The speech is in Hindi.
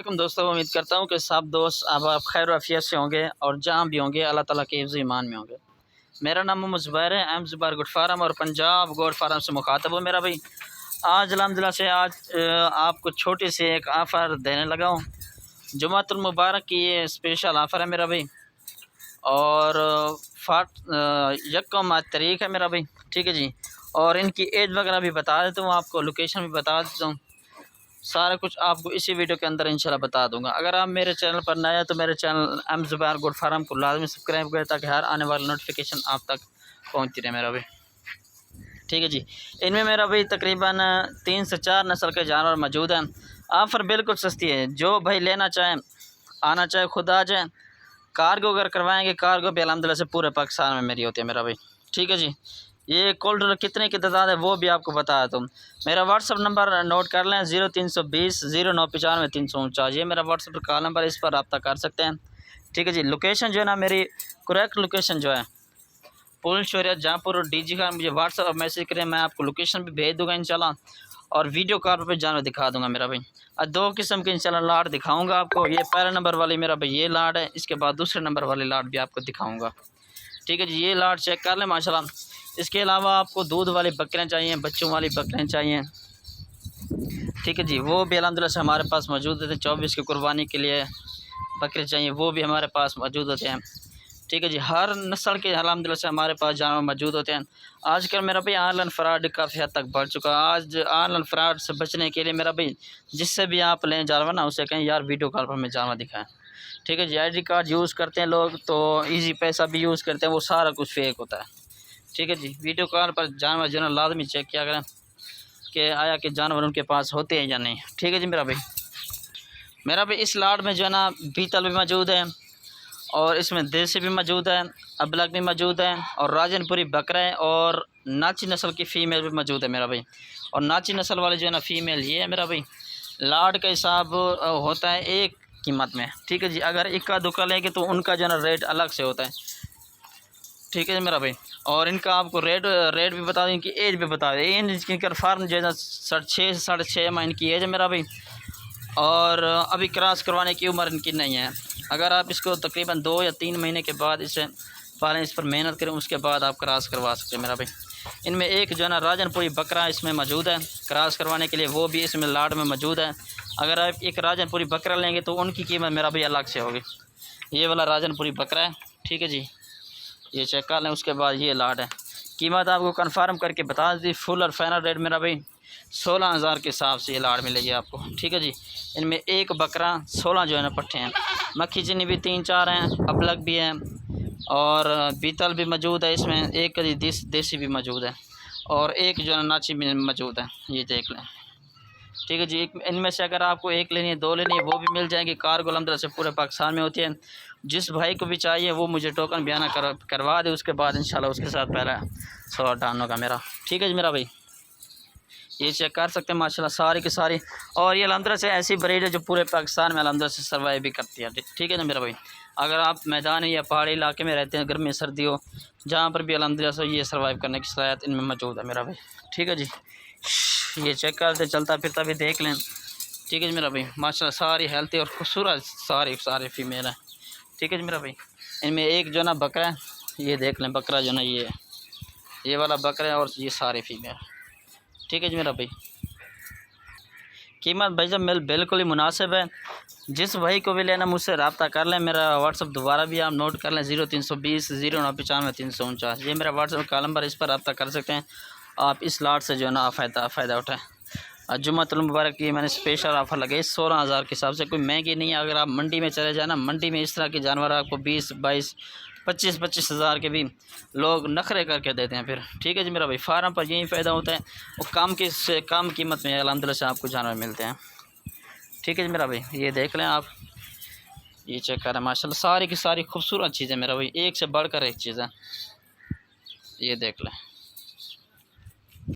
वालेकुम दोस्तों, उम्मीद करता हूँ कि सब दोस्त अब आप खैर आफियत से होंगे और जहाँ भी होंगे अल्लाह ताला के हिफ्ज़ ईमान में होंगे। मेरा नाम मोहम्मद ज़ुबैर है, एम ज़ुबैर गोट फार्म और पंजाब गोट फार्म से मुखातब हूँ। मेरा भाई आज अल्हम्दुलिल्लाह से आपको छोटी सी एक ऑफ़र देने लगा हूँ। जुमातुल मुबारक की ये स्पेशल ऑफ़र है मेरा भाई। और यकम तारीख है मेरा भाई, ठीक है जी। और इनकी एज वगैरह भी बता देता हूँ आपको, लोकेशन भी बता देता हूँ, सारा कुछ आपको इसी वीडियो के अंदर इंशाल्लाह बता दूंगा। अगर आप मेरे चैनल पर नए हैं तो मेरे channel M Zubair goat farm को लाजमी सब्सक्राइब करें ताकि हर आने वाली नोटिफिकेशन आप तक पहुंचती रहे मेरा भाई, ठीक है जी। इनमें मेरा भाई तकरीबन 3 से 4 नस्ल के जानवर मौजूद हैं। ऑफ़र बिल्कुल सस्ती है, जो भाई लेना चाहें आना चाहे खुद आ जाए। कार्गो अगर करवाएंगे, कार्गो भी अल्हम्दुलिल्लाह से पूरे पाकिस्तान में मेरी होती है मेरा भाई, ठीक है जी। ये कोल्ड कितने की तादाद है वो भी आपको बता दूँ। मेरा व्हाट्सअप नंबर नोट कर लें, 0320 0995 349। ये मेरा व्हाट्सअप कॉल नंबर, इस पर रब्ता कर सकते हैं, ठीक है जी। लोकेशन जो है ना, मेरी करेक्ट लोकेशन जो है पुल शोरिया जहाँपुर DG खान, मुझे व्हाट्सअप मैसेज करें, मैं आपको लोकेशन भी भेज दूँगा इंशाल्लाह। और वीडियो कॉल पर जानवर दिखा दूँगा मेरा भाई। और 2 किस्म के इंशाल्लाह लाट दिखाऊँगा आपको। ये पहला नंबर वाली मेरा भाई ये लाट है, इसके बाद दूसरे नंबर वाली लाट भी आपको दिखाऊँगा, ठीक है जी। ये लाट चेक कर लें माशाल्लाह। इसके अलावा आपको दूध वाली बकरियाँ चाहिए, बच्चों वाली बकरियाँ चाहिए, ठीक है जी, वो भी अल्हम्दुलिल्लाह से हमारे पास मौजूद होते हैं। 24 की कुर्बानी के लिए बकरे चाहिए, वो भी हमारे पास मौजूद होते हैं, ठीक है जी। हर नस्ल के अल्हम्दुलिल्लाह से हमारे पास जानवर मौजूद होते हैं। आजकल मेरा भाई ऑनलाइन फ्रॉड काफ़ी हद तक बढ़ चुका है। आज ऑनलाइन फ्रॉड से बचने के लिए मेरा भाई जिससे भी आप लें जानवर ना, उसे कहें यार वीडियो कॉल पर हमें जानवर दिखाएं, ठीक है जी। ID कार्ड यूज़ करते हैं लोग तो ईजी पैसा भी यूज़ करते हैं, वो सारा कुछ फेक होता है, ठीक है जी। वीडियो कॉल पर जानवर जो है लाजमी चेक किया करें कि आया कि जानवर उनके पास होते हैं या नहीं, ठीक है जी। मेरा भाई इस लाट में जो है ना बीतल भी मौजूद है और इसमें देसी भी मौजूद है, अबलग भी मौजूद है और राजनपुरी बकरा है और नाची नस्ल की फ़ीमेल भी मौजूद है मेरा भाई। और नाची नस्ल वाले जो है ना फ़ीमेल ये है मेरा भाई। लाट का हिसाब होता है एक कीमत में, ठीक है जी। अगर इक्का दुक्का लेंगे तो उनका जो है ना रेट अलग से होता है, ठीक है मेरा भाई। और इनका आपको रेट भी बता दें, इनकी एज भी बता दें। इनकी फार्म जो है ना 6.5 माह इनकी एज है मेरा भाई। और अभी क्रॉस करवाने की उम्र इनकी नहीं है। अगर आप इसको तकरीबन 2 या 3 महीने के बाद इसे पालें, इस पर मेहनत करें, उसके बाद आप क्रॉस करवा सकते हैं मेरा भाई। इनमें एक जो है ना राजनपुरी बकरा इसमें मौजूद है क्रॉस करवाने के लिए, वो भी इसमें लाट में मौजूद है। अगर आप एक राजनपुरी बकरा लेंगे तो उनकी कीमत मेरा भाई अलग से होगी। ये वाला राजनपुरी बकरा है, ठीक है जी, ये चेक कर लें। उसके बाद ये लाट है, कीमत आपको कंफर्म करके बता दी। फुल और फाइनल रेट मेरा भाई 16,000 के हिसाब से ये लाट मिलेगी आपको, ठीक है जी। इनमें एक बकरा 16 जो है ना पट्ठे हैं, मक्खी चीनी भी 3-4 हैं, अपलग भी हैं और बीतल भी मौजूद है। इसमें एक देसी भी मौजूद है और एक जो है नाची भी मौजूद है, ये देख लें, ठीक है जी। इनमें से अगर आपको एक लेनी है, 2 लेनी है, वो भी मिल जाएगी। कार्गो अल्हम्दुलिल्लाह से पूरे पाकिस्तान में होती है। जिस भाई को भी चाहिए वो मुझे टोकन बयाना करवा दे, उसके बाद इंशाल्लाह उसके साथ पहला सौदा डाउन होगा मेरा, ठीक है जी मेरा भाई। ये चेक कर सकते हैं माशाल्लाह सारी की सारी। और ये अल्हम्दुलिल्लाह से ऐसी ब्रीड है जो पूरे पाकिस्तान में अल्हम्दुलिल्लाह से सर्वाइव भी करती है, ठीक है ना मेरा भाई। अगर आप मैदानी या पहाड़ी इलाके में रहते हैं, गर्मी सर्दी हो, जहाँ पर भी अल्हम्दुलिल्लाह से ये सर्वाइव करने की सलाहियत इनमें मौजूद है मेरा भाई, ठीक है जी। ये चेक करते चलता फिरता भी देख लें, ठीक है जी मेरा भाई। माशाल्लाह सारी हेल्थी और खूबसूरत सारे फीमेल हैं, ठीक है जी मेरा भाई। इनमें एक जो ना बकरा है, ये देख लें, बकरा जो ना ये वाला बकरा है और ये सारे फीमेल, ठीक है जी मेरा भाई। कीमत भाई साहब बिल्कुल ही मुनासिब है। जिस भाई को भी लेना मुझसे रब्ता कर लें। मेरा व्हाट्सअप दोबारा भी आप नोट कर लें, 0320 0995 349। ये मेरा व्हाट्सअप का नंबर, इस पर रब्ता कर सकते हैं आप। इस लाट से जो है ना फ़ायदा उठाएँ। जुम्मतुल मुबारक की मैंने स्पेशल ऑफ़र लगाई 16,000 के हिसाब से, कोई महंगी नहीं है। अगर आप मंडी में चले जाए ना, मंडी में इस तरह के जानवर आपको 20, 22, 25 हज़ार के भी लोग नखरे करके देते हैं फिर, ठीक है जी मेरा भाई। फार्म पर यही फ़ायदा होता है, वो कम कीमत में अल्हम्दुलिल्लाह से आपको जानवर मिलते हैं, ठीक है जी मेरा भाई। ये देख लें आप, ये चेक करें माशाल्लाह सारी की सारी खूबसूरत चीज़ें मेरा भाई, एक से बढ़कर एक चीज़ है, ये देख लें।